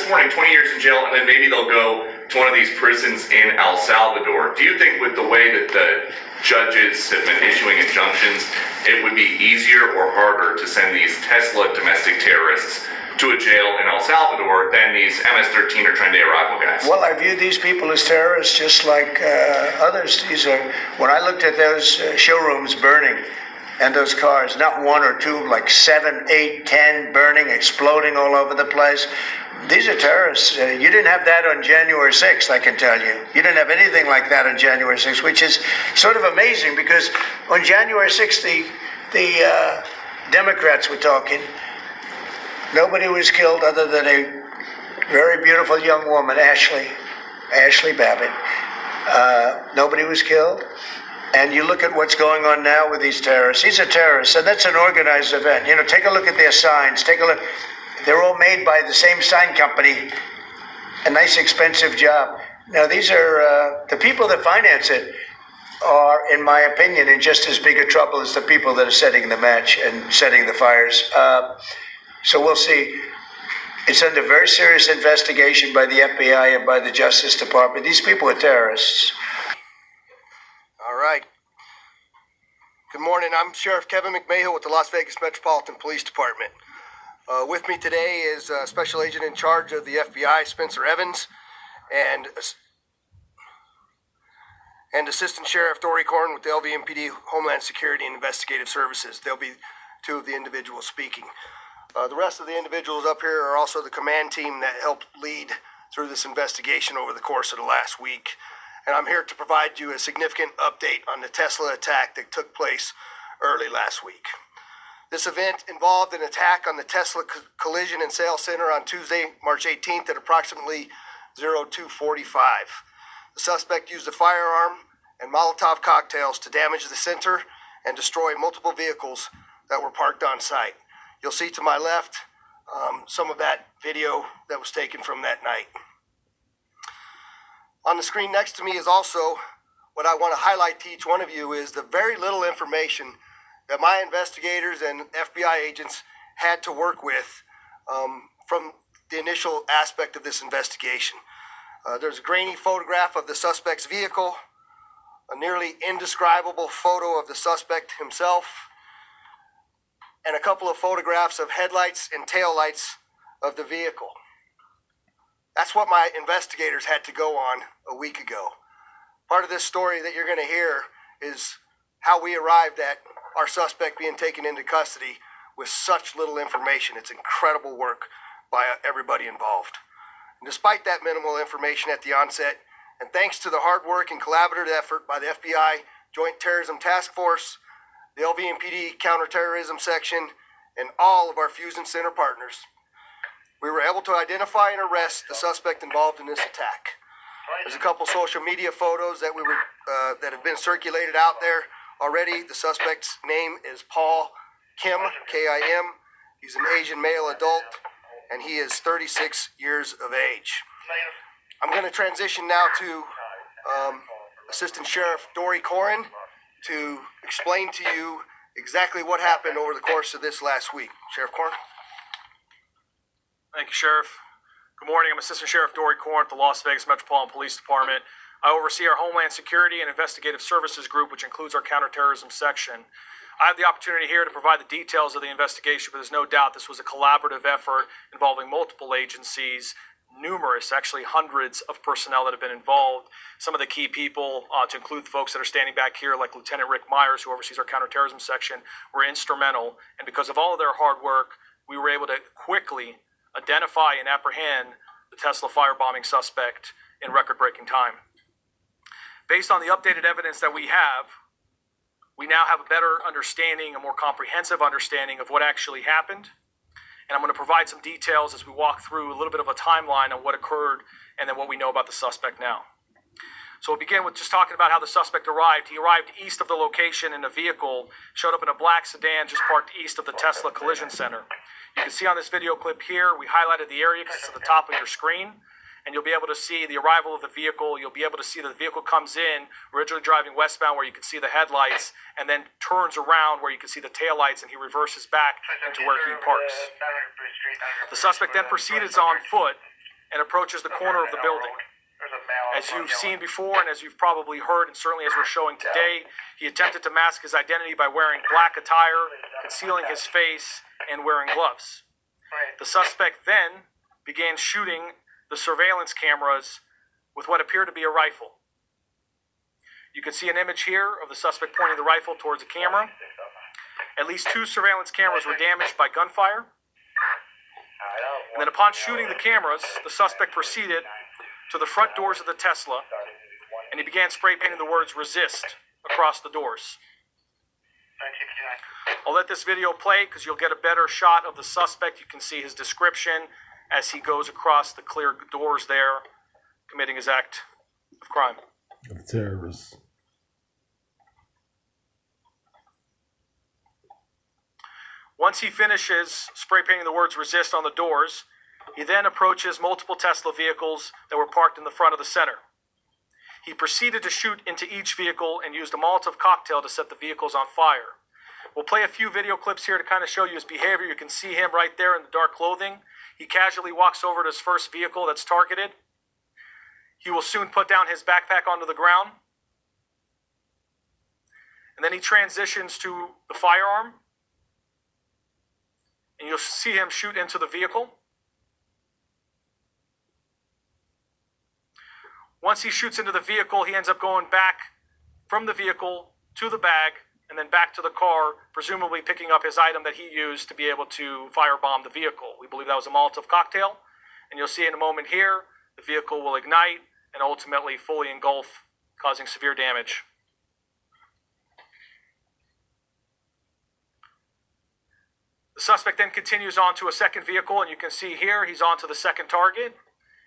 warning, 20 years in jail, and then maybe they'll go to one of these prisons in El Salvador. Do you think with the way that the judges have been issuing injunctions, it would be easier or harder to send these Tesla domestic terrorists to a jail in El Salvador than these MS-13 or Tren de Aragua guys? Well, I view these people as terrorists just like others. When I looked at those showrooms burning and those cars, not one or two, like 7, 8, 10 burning, exploding all over the place. These are terrorists. You didn't have that on January 6th, I can tell you. You didn't have anything like that on January 6th, which is sort of amazing because on January 6th, the Democrats were talking. Nobody was killed other than a very beautiful young woman, Ashley Babbitt. Nobody was killed. And you look at what's going on now with these terrorists. These are terrorists, and that's an organized event. You know, take a look at their signs. Take a look. They're all made by the same sign company. A nice, expensive job. Now, these are the people that finance it are, in my opinion, in just as big a trouble as the people that are setting the match and setting the fires. So we'll see. It's under very serious investigation by the FBI and by the Justice Department. These people are terrorists. All right. Good morning. I'm Sheriff Kevin McMahill with the Las Vegas Metropolitan Police Department. With me today is Special Agent in charge of the FBI, Spencer Evans, and Assistant Sheriff Dory Korn with the LVMPD Homeland Security and Investigative Services. They'll be two of the individuals speaking. The rest of the individuals up here are also the command team that helped lead through this investigation over the course of the last week. And I'm here to provide you a significant update on the Tesla attack that took place early last week. This event involved an attack on the Tesla Collision and Sales Center on Tuesday, March 18th at approximately 02:45. The suspect used a firearm and Molotov cocktails to damage the center and destroy multiple vehicles that were parked on site. You'll see to my left some of that video that was taken from that night. On the screen next to me is also what I want to highlight to each one of you is the very little information that my investigators and FBI agents had to work with from the initial aspect of this investigation. There's a grainy photograph of the suspect's vehicle, a nearly indescribable photo of the suspect himself, and a couple of photographs of headlights and taillights of the vehicle. That's what my investigators had to go on a week ago. Part of this story that you're going to hear is how we arrived at our suspect being taken into custody with such little information. It's incredible work by everybody involved. And despite that minimal information at the onset, and thanks to the hard work and collaborative effort by the FBI Joint Terrorism Task Force, the LVMPD Counterterrorism Section, and all of our Fusion Center partners, we were able to identify and arrest the suspect involved in this attack. There's a couple social media photos that that have been circulated out there already. The suspect's name is Paul Kim, K-I-M. He's an Asian male adult, and he is 36 years of age. I'm going to transition now to Assistant Sheriff Dory Korn to explain to you exactly what happened over the course of this last week. Sheriff Korn? Thank you, Sheriff. Good morning. I'm Assistant Sheriff Dory Korn at the Las Vegas Metropolitan Police Department. I oversee our Homeland Security and Investigative Services Group, which includes our Counterterrorism Section. I have the opportunity here to provide the details of the investigation, but there's no doubt this was a collaborative effort involving multiple agencies, numerous, actually hundreds of personnel that have been involved. Some of the key people, to include the folks that are standing back here, like Lieutenant Rick Myers, who oversees our Counterterrorism Section, were instrumental. And because of all of their hard work, we were able to quickly identify and apprehend the Tesla firebombing suspect in record-breaking time. Based on the updated evidence that we now have a better understanding, a more comprehensive understanding of what actually happened. And I'm going to provide some details as we walk through a little bit of a timeline on what occurred and then what we know about the suspect now. So we'll begin with just talking about how the suspect arrived. He arrived east of the location in a vehicle, showed up in a black sedan just parked east of the Tesla Collision Center. You can see on this video clip here, we highlighted the area because it's at the top of your screen. And you'll be able to see the arrival of the vehicle. You'll be able to see that the vehicle comes in, originally driving westbound where you can see the headlights, and then turns around where you can see the taillights, and he reverses back into where he parks. The suspect then proceeds on foot and approaches the corner of the building. As you've seen before, and as you've probably heard, and certainly as we're showing today, he attempted to mask his identity by wearing black attire, concealing his face, and wearing gloves. The suspect then began shooting the surveillance cameras with what appeared to be a rifle. You can see an image here of the suspect pointing the rifle towards the camera. At least 2 surveillance cameras were damaged by gunfire. And then upon shooting the cameras, the suspect proceeded to the front doors of the Tesla, and he began spray painting the words "resist" across the doors. I'll let this video play because you'll get a better shot of the suspect. You can see his description as he goes across the clear doors there, committing his act of crime. Of terrorists. Once he finishes spray painting the words "resist" on the doors, he then approaches multiple Tesla vehicles that were parked in the front of the center. He proceeded to shoot into each vehicle and used a Molotov cocktail to set the vehicles on fire. We'll play a few video clips here to kind of show you his behavior. You can see him right there in the dark clothing. He casually walks over to his first vehicle that's targeted. He will soon put down his backpack onto the ground. And then he transitions to the firearm. And you'll see him shoot into the vehicle. Once he shoots into the vehicle, he ends up going back from the vehicle to the bag and then back to the car, presumably picking up his item that he used to be able to firebomb the vehicle. We believe that was a Molotov cocktail. And you'll see in a moment here, the vehicle will ignite and ultimately fully engulf, causing severe damage. The suspect then continues on to a second vehicle, and you can see here he's on to the second target.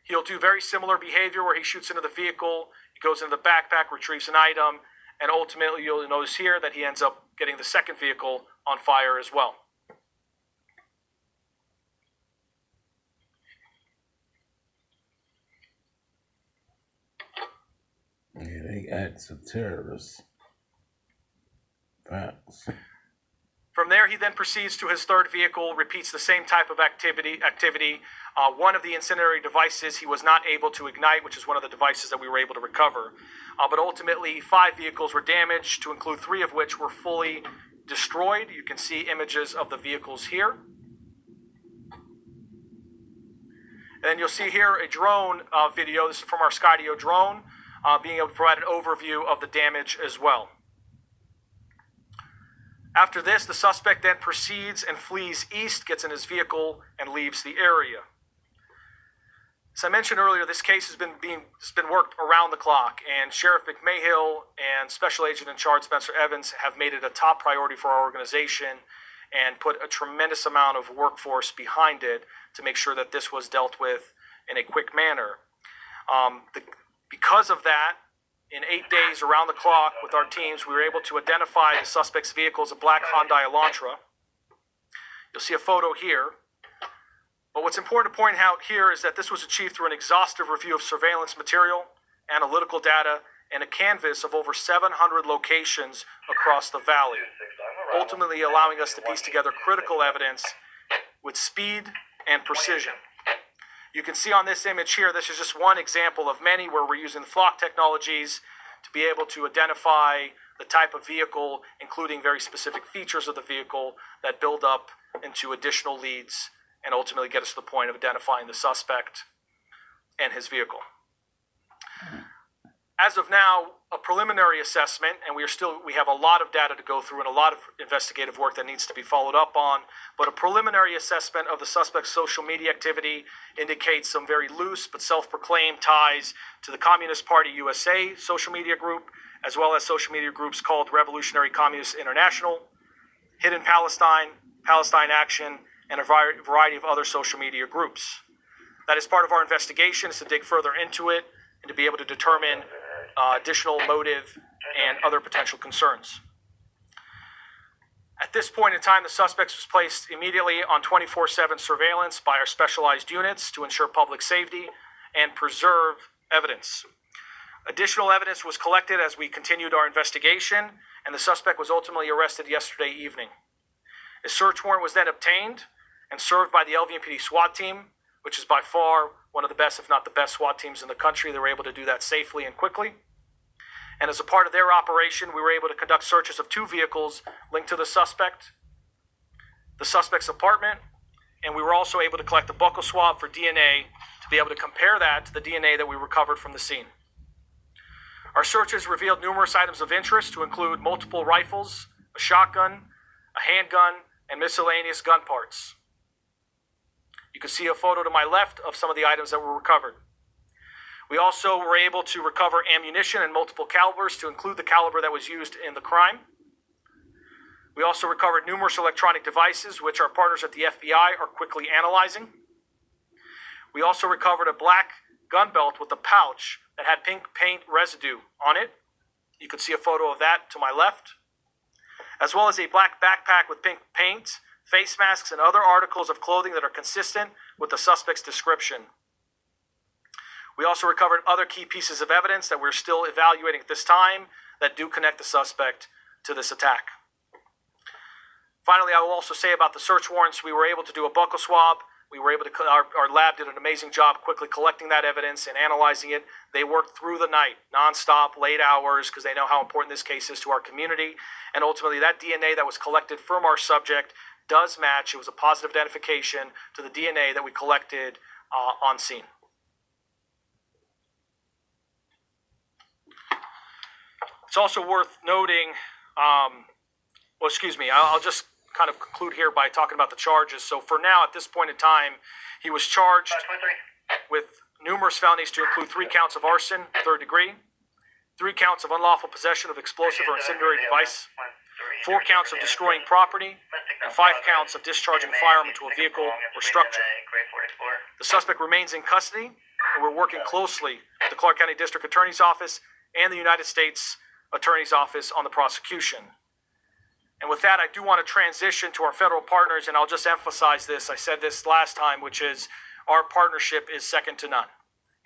He'll do very similar behavior where he shoots into the vehicle, he goes into the backpack, retrieves an item, and ultimately you'll notice here that he ends up getting the second vehicle on fire as well. Yeah, they acts of terrorists. Facts. From there, he then proceeds to his third vehicle, repeats the same type of activity. One of the incendiary devices he was not able to ignite, which is one of the devices that we were able to recover. But ultimately, 5 vehicles were damaged, to include 3 of which were fully destroyed. You can see images of the vehicles here. And then you'll see here a drone video. This is from our Skydio drone, being able to provide an overview of the damage as well. After this, the suspect then proceeds and flees east, gets in his vehicle, and leaves the area. As I mentioned earlier, this case has been worked around the clock, and Sheriff McMahill and Special Agent in Charge Spencer Evans have made it a top priority for our organization and put a tremendous amount of workforce behind it to make sure that this was dealt with in a quick manner. Because of that, in 8 days around the clock with our teams, we were able to identify the suspect's vehicle as a black Hyundai Elantra. You'll see a photo here. But what's important to point out here is that this was achieved through an exhaustive review of surveillance material, analytical data, and a canvas of over 700 locations across the valley, ultimately allowing us to piece together critical evidence with speed and precision. You can see on this image here, this is just one example of many where we're using Flock technologies to be able to identify the type of vehicle, including very specific features of the vehicle that build up into additional leads and ultimately get us to the point of identifying the suspect and his vehicle. As of now, a preliminary assessment, and we have a lot of data to go through and a lot of investigative work that needs to be followed up on, but a preliminary assessment of the suspect's social media activity indicates some very loose but self-proclaimed ties to the Communist Party USA social media group, as well as social media groups called Revolutionary Communist International, Hidden Palestine, Palestine Action, and a variety of other social media groups. That is part of our investigation, is to dig further into it and to be able to determine additional motive and other potential concerns. At this point in time, the suspect was placed immediately on 24/7 surveillance by our specialized units to ensure public safety and preserve evidence. Additional evidence was collected as we continued our investigation, and the suspect was ultimately arrested yesterday evening. A search warrant was then obtained and served by the LVMPD SWAT team, which is by far one one of the best, if not the best SWAT teams in the country. They were able to do that safely and quickly. And as a part of their operation, we were able to conduct searches of 2 vehicles linked to the suspect's apartment, and we were also able to collect a buccal swab for DNA to be able to compare that to the DNA that we recovered from the scene. Our searches revealed numerous items of interest to include multiple rifles, a shotgun, a handgun, and miscellaneous gun parts. You can see a photo to my left of some of the items that were recovered. We also were able to recover ammunition in multiple calibers to include the caliber that was used in the crime. We also recovered numerous electronic devices, which our partners at the FBI are quickly analyzing. We also recovered a black gun belt with a pouch that had pink paint residue on it. You can see a photo of that to my left, as well as a black backpack with pink paint, face masks, and other articles of clothing that are consistent with the suspect's description. We also recovered other key pieces of evidence that we're still evaluating at this time that do connect the suspect to this attack. Finally, I will also say about the search warrants, we were able to do a buccal swab. We were able to, our lab did an amazing job quickly collecting that evidence and analyzing it. They worked through the night, nonstop, late hours, because they know how important this case is to our community. And ultimately, that DNA that was collected from our subject does match. It was a positive identification to the DNA that we collected on scene. It's also worth noting, I'll just kind of conclude here by talking about the charges. So for now, at this point in time, he was charged with numerous felonies to include 3 counts of arson, 3rd degree, 3 counts of unlawful possession of explosive or incendiary device, 4 counts of destroying property, and 5 counts of discharging firearm into a vehicle or structure. The suspect remains in custody, and we're working closely with the Clark County District Attorney's Office and the United States Attorney's Office on the prosecution. And with that, I do want to transition to our federal partners, and I'll just emphasize this. I said this last time, which is our partnership is second to none.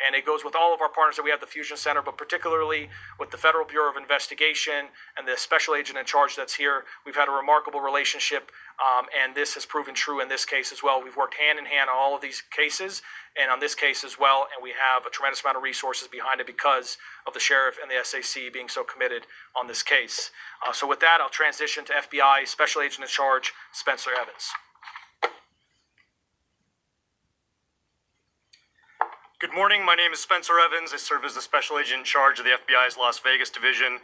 And it goes with all of our partners that we have at the Fusion Center, but particularly with the Federal Bureau of Investigation and the special agent in charge that's here. We've had a remarkable relationship, and this has proven true in this case as well. We've worked hand in hand on all of these cases, and on this case as well, and we have a tremendous amount of resources behind it because of the sheriff and the SAC being so committed on this case. So with that, I'll transition to FBI Special Agent in Charge, Spencer Evans. Good morning. My name is Spencer Evans. I serve as the Special Agent in charge of the FBI's Las Vegas division.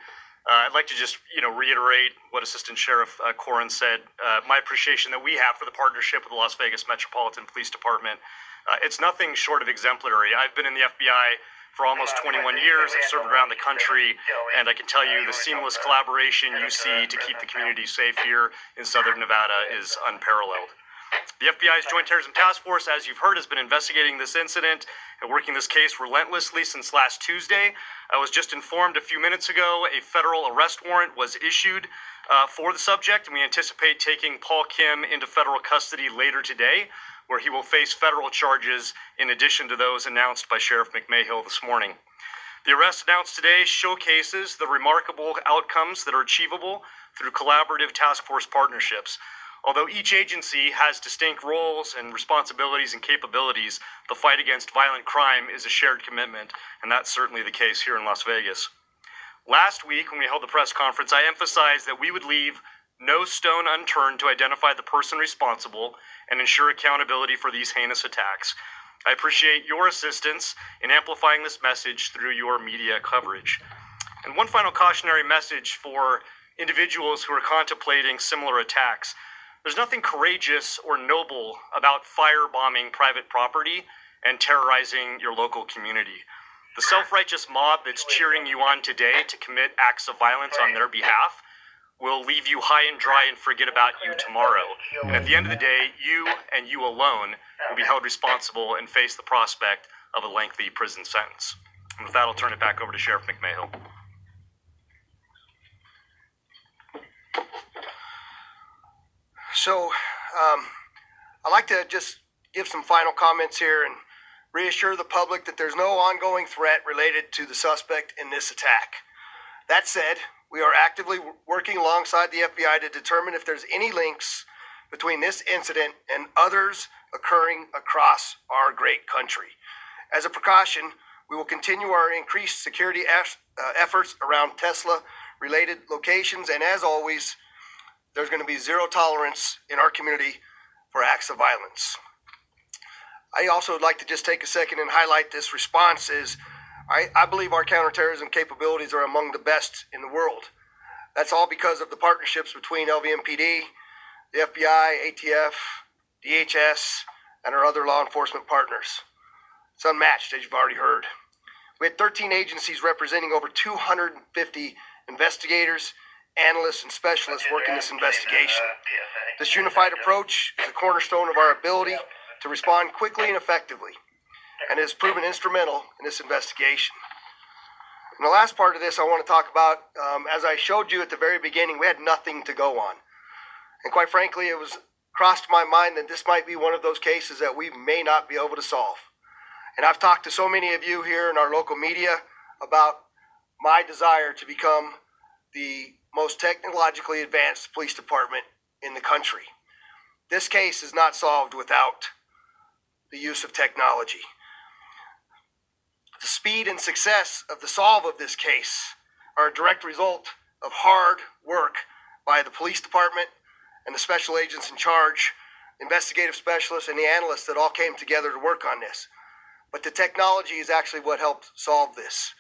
I'd like to just, reiterate what Assistant Sheriff Corin said. My appreciation that we have for the partnership with the Las Vegas Metropolitan Police Department. It's nothing short of exemplary. I've been in the FBI for almost 21 years. I've served around the country, and I can tell you the seamless collaboration you see to keep the community safe here in Southern Nevada is unparalleled. The FBI's Joint Terrorism Task Force, as you've heard, has been investigating this incident and working this case relentlessly since last Tuesday. I was just informed a few minutes ago a federal arrest warrant was issued for the subject, and we anticipate taking Paul Kim into federal custody later today, where he will face federal charges in addition to those announced by Sheriff McMahill this morning. The arrest announced today showcases the remarkable outcomes that are achievable through collaborative task force partnerships. Although each agency has distinct roles and responsibilities and capabilities, the fight against violent crime is a shared commitment, and that's certainly the case here in Las Vegas. Last week, when we held the press conference, I emphasized that we would leave no stone unturned to identify the person responsible and ensure accountability for these heinous attacks. I appreciate your assistance in amplifying this message through your media coverage. And one final cautionary message for individuals who are contemplating similar attacks. There's nothing courageous or noble about firebombing private property and terrorizing your local community. The self-righteous mob that's cheering you on today to commit acts of violence on their behalf will leave you high and dry and forget about you tomorrow. And at the end of the day, you and you alone will be held responsible and face the prospect of a lengthy prison sentence. And with that, I'll turn it back over to Sheriff McMahill. So, I'd like to just give some final comments here and reassure the public that there's no ongoing threat related to the suspect in this attack. That said, we are actively working alongside the FBI to determine if there's any links between this incident and others occurring across our great country. As a precaution, we will continue our increased security efforts around Tesla-related locations, and as always, there's going to be zero tolerance in our community for acts of violence. I also would like to just take a second and highlight this response is I believe our counterterrorism capabilities are among the best in the world. That's all because of the partnerships between LVMPD, the FBI, ATF, DHS, and our other law enforcement partners. It's unmatched, as you've already heard. We had 13 agencies representing over 250 investigators, analysts, and specialists working this investigation. This unified approach is a cornerstone of our ability to respond quickly and effectively, and has proven instrumental in this investigation. And the last part of this I want to talk about, as I showed you at the very beginning, we had nothing to go on. And quite frankly, it was crossed my mind that this might be one of those cases that we may not be able to solve. And I've talked to so many of you here in our local media about my desire to become the most technologically advanced police department in the country. This case is not solved without the use of technology. The speed and success of the solve of this case are a direct result of hard work by the police department and the special agents in charge, investigative specialists, and the analysts that all came together to work on this. But the technology is actually what helped solve this.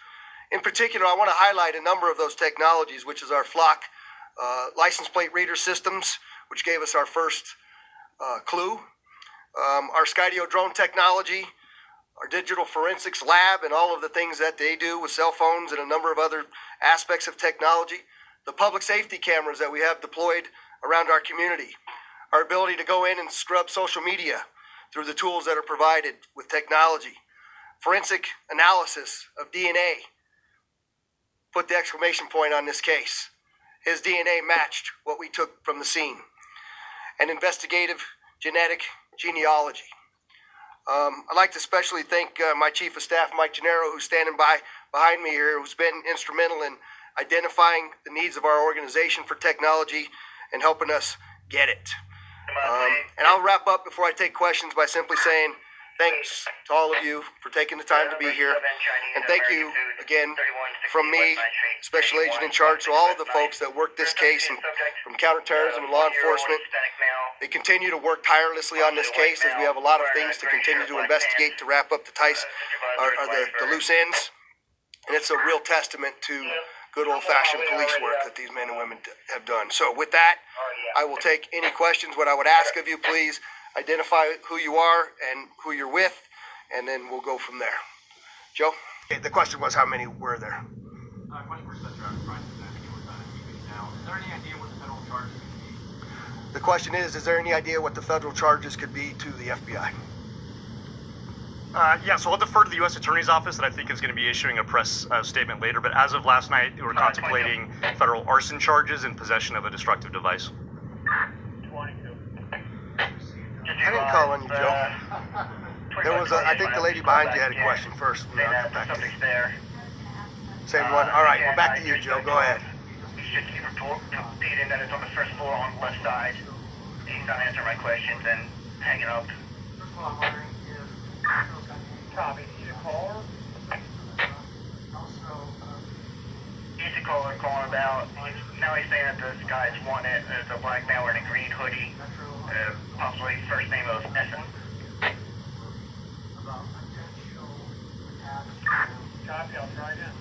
In particular, I want to highlight a number of those technologies, which is our Flock license plate reader systems, which gave us our first clue, our Skydio drone technology, our digital forensics lab, and all of the things that they do with cell phones and a number of other aspects of technology, the public safety cameras that we have deployed around our community, our ability to go in and scrub social media through the tools that are provided with technology, forensic analysis of DNA. Put the exclamation point on this case. His DNA matched what we took from the scene. And investigative genetic genealogy. I'd like to especially thank my Chief of Staff, Mike Gennaro, who's standing behind me here, who's been instrumental in identifying the needs of our organization for technology and helping us get it. And I'll wrap up before I take questions by simply saying thanks to all of you for taking the time to be here. And thank you again from me, Special Agent in Charge, to all of the folks that worked this case and from counterterrorism and law enforcement. They continue to work tirelessly on this case as we have a lot of things to continue to investigate to wrap up the loose ends. And it's a real testament to good old-fashioned police work that these men and women have done. So with that, I will take any questions. What I would ask of you, please identify who you are and who you're with, and then we'll go from there. Joe? Okay, the question was how many were there? Question for Spencer Evans, Brian, I think we're done at TV now. Is there any idea what the federal charges could be? The question is there any idea what the federal charges could be to the FBI? Yeah, so I'll defer to the U.S. Attorney's Office that I think is going to be issuing a press statement later. But as of last night, we were contemplating federal arson charges and possession of a destructive device. I didn't call on you, Joe. There was I think the lady behind you had a question first. I'll get back to you. Same one. All right, we're back to you, Joe. Go ahead. Should keep repeating that it's on the first floor on the left side. He's not answering my questions and hanging up. Copy. He's a caller. He's a caller calling about. Now he's saying that this guy's wanted. There's a black man wearing a green hoodie. Possibly first name of Essen. Copy. I'll try again.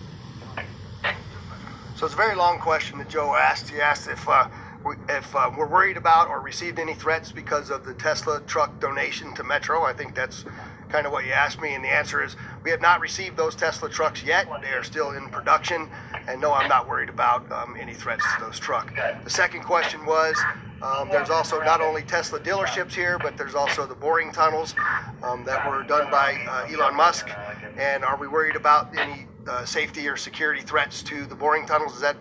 So it's a very long question that Joe asked. He asked if we're worried about or received any threats because of the Tesla truck donation to Metro. I think that's kind of what you asked me, and the answer is we have not received those Tesla trucks yet. They are still in production, and no, I'm not worried about any threats to those trucks. The second question was there's also not only Tesla dealerships here, but there's also the boring tunnels that were done by Elon Musk, and are we worried about any safety or security threats to the boring tunnels? Is that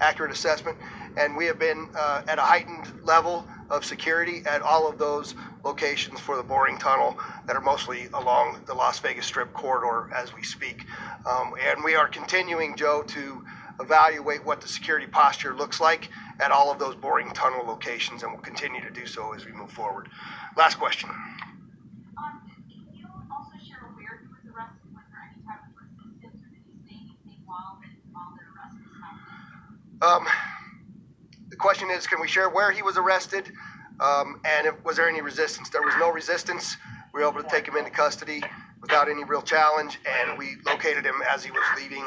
accurate assessment? And we have been at a heightened level of security at all of those locations for the boring tunnel that are mostly along the Las Vegas Strip corridor as we speak. And we are continuing, Joe, to evaluate what the security posture looks like at all of those boring tunnel locations, and we'll continue to do so as we move forward. Last question. Can you also share where he was arrested? The question is, can we share where he was arrested? And was there any resistance? There was no resistance. We were able to take him into custody without any real challenge, and we located him as he was leaving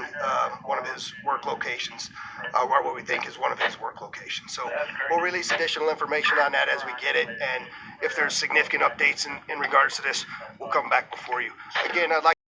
one of his work locations, or what we think is one of his work locations. So we'll release additional information on that as we get it, and if there's significant updates in regards to this, we'll come back before you. Again, I'd like